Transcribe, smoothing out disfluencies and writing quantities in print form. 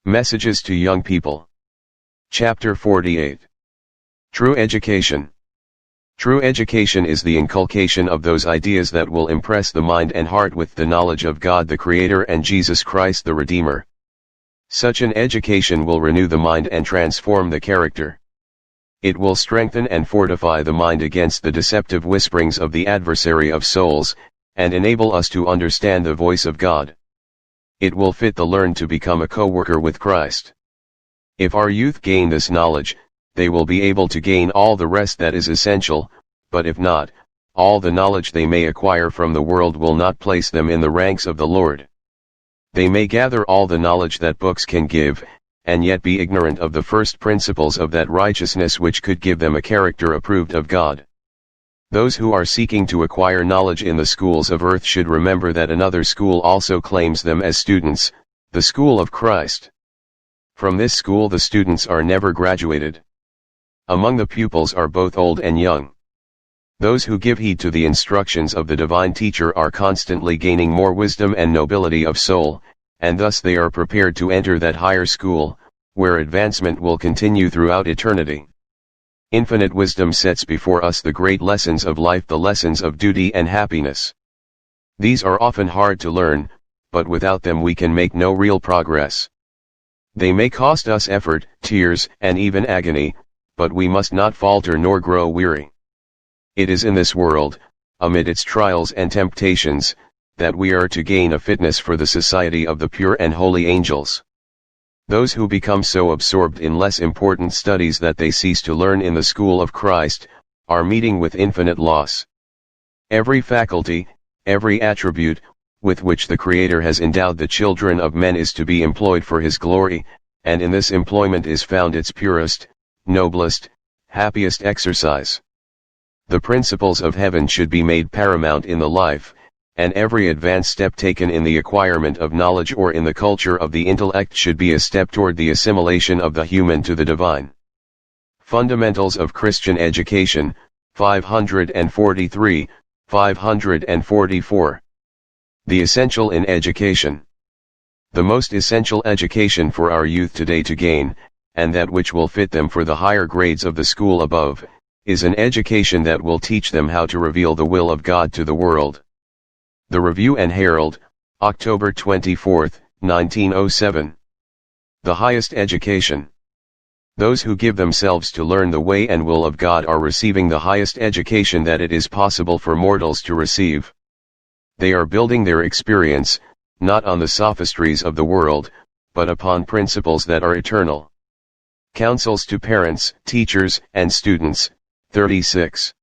Messages to Young People. Chapter 48. True Education. True education is the inculcation of those ideas that will impress the mind and heart with the knowledge of God the Creator and Jesus Christ the Redeemer. Such an education will renew the mind and transform the character. It will strengthen and fortify the mind against the deceptive whisperings of the adversary of souls, and enable us to understand the voice of God. It will fit the learned to become a co-worker with Christ. If our youth gain this knowledge, they will be able to gain all the rest that is essential, but if not, all the knowledge they may acquire from the world will not place them in the ranks of the Lord. They may gather all the knowledge that books can give, and yet be ignorant of the first principles of that righteousness which could give them a character approved of God. Those who are seeking to acquire knowledge in the schools of earth should remember that another school also claims them as students, the school of Christ. From this school the students are never graduated. Among the pupils are both old and young. Those who give heed to the instructions of the divine teacher are constantly gaining more wisdom and nobility of soul, and thus they are prepared to enter that higher school, where advancement will continue throughout eternity. Infinite wisdom sets before us the great lessons of life, the lessons of duty and happiness. These are often hard to learn, but without them we can make no real progress. They may cost us effort, tears, and even agony, but we must not falter nor grow weary. It is in this world, amid its trials and temptations, that we are to gain a fitness for the society of the pure and holy angels. Those who become so absorbed in less important studies that they cease to learn in the school of Christ, are meeting with infinite loss. Every faculty, every attribute, with which the Creator has endowed the children of men is to be employed for His glory, and in this employment is found its purest, noblest, happiest exercise. The principles of heaven should be made paramount in the life, and every advance step taken in the acquirement of knowledge or in the culture of the intellect should be a step toward the assimilation of the human to the divine. Fundamentals of Christian Education, 543, 544. The essential in education. The most essential education for our youth today to gain, and that which will fit them for the higher grades of the school above, is an education that will teach them how to reveal the will of God to the world. The Review and Herald, October 24, 1907. The highest education. Those who give themselves to learn the way and will of God are receiving the highest education that it is possible for mortals to receive. They are building their experience, not on the sophistries of the world, but upon principles that are eternal. Counsels to Parents, Teachers, and Students, 36.